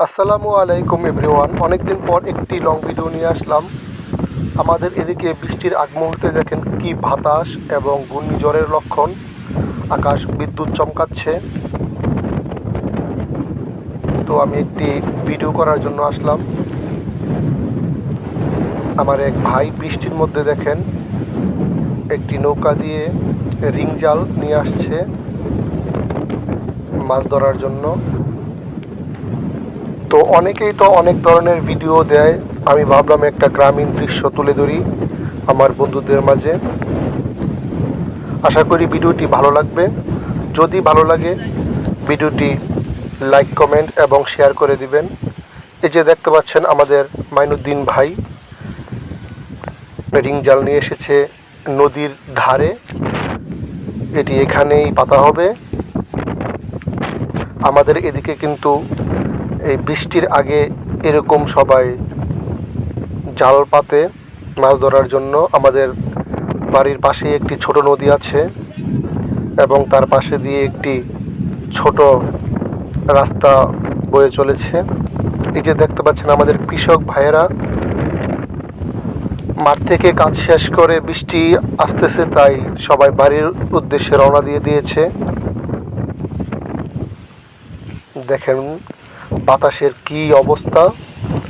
আসসালামু আলাইকুম এভরিওয়ান। অনেকদিন পর একটি লং ভিডিও নিয়ে আসলাম। আমাদের এদিকে বৃষ্টির আগ মুহূর্তে দেখেন কি বাতাস এবং ঘূর্ণিঝড়ের লক্ষণ। আকাশ বিদ্যুৎ চমকাচ্ছে। তো আমি একটি ভিডিও করার জন্য আসলাম। আমার এক ভাই বৃষ্টির মধ্যে দেখেন একটি নৌকা দিয়ে রিং জাল নিয়ে আসছে মাছ ধরার জন্য। তো অনেকেই তো অনেক ধরনের ভিডিও দেয়, আমি ভাবলাম একটা গ্রামীণ দৃশ্য তুলে ধরি আমার বন্ধুদের মাঝে। আশা করি ভিডিওটি ভালো লাগবে। যদি ভালো লাগে ভিডিওটি লাইক, কমেন্ট এবং শেয়ার করে দিবেন। এই যে দেখতে পাচ্ছেন আমাদের মাইনুদ্দিন ভাই রিং জাল নিয়ে এসেছে নদীর ধারে। এটি এখানেই পাতা হবে। আমাদের এদিকে কিন্তু এই বৃষ্টির আগে এরকম সবাই জাল পাতে মাছ ধরার জন্য। আমাদের বাড়ির পাশে একটি ছোট নদী আছে এবং তার পাশে দিয়ে একটি ছোট রাস্তা বয়ে চলেছে। এই যে দেখতে পাচ্ছেন আমাদের কৃষক ভাইয়েরা মাঠ থেকে কাজ শেষ করে বৃষ্টি আসতেছে তাই সবাই বাড়ির উদ্দেশ্যে রওনা দিয়ে দিয়েছে। দেখেন বাতাসের কি অবস্থা।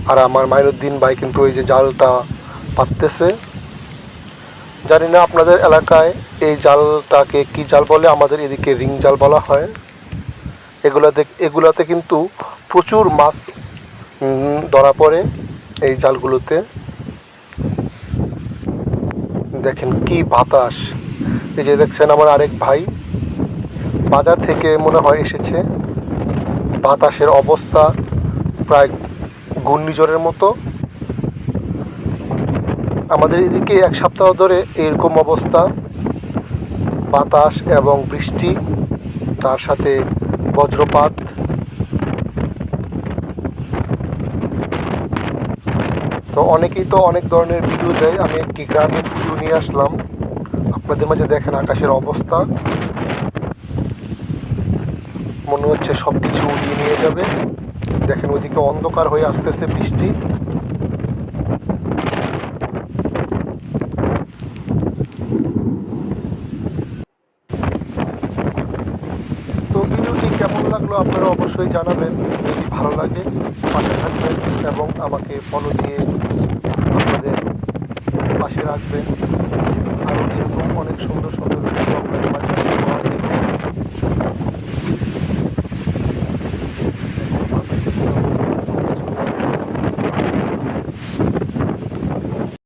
আর আমার মাইনুদ্দিন ভাই কিন্তু এই যে জালটা পাততেছে। জানি না আপনাদের এলাকায় এই জালটাকে কি জাল বলে, আমাদের এদিকে রিং জাল বলা হয়। এগুলাতে কিন্তু প্রচুর মাছ ধরা পড়ে এই জালগুলোতে। দেখেন কি বাতাস। এই যে দেখছেন আমার আরেক ভাই বাজার থেকে মনে হয় এসেছে। বাতাসের অবস্থা প্রায় ঘূর্ণিঝড়ের মতো। আমাদের এদিকে এক সপ্তাহ ধরে এরকম অবস্থা, বাতাস এবং বৃষ্টি, তার সাথে বজ্রপাত। তো অনেকেই তো অনেক ধরনের ভিডিও দেয়, আমি একটি গ্রামীণ ভিডিও নিয়ে আসলাম আপনাদের মাঝে। দেখেন আকাশের অবস্থা, মনে হচ্ছে সব কিছু উড়িয়ে নিয়ে যাবে। দেখেন ওইদিকে অন্ধকার হয়ে আসতেছে বৃষ্টি। তো ভিডিওটি কেমন লাগলো আপনারা অবশ্যই জানাবেন। যদি ভালো লাগে পাশে থাকবেন এবং আমাকে ফলো দিয়ে আপনাদের পাশে রাখবেন। আরও এরকম অনেক সুন্দর সুন্দর ভিডিও আপনাদের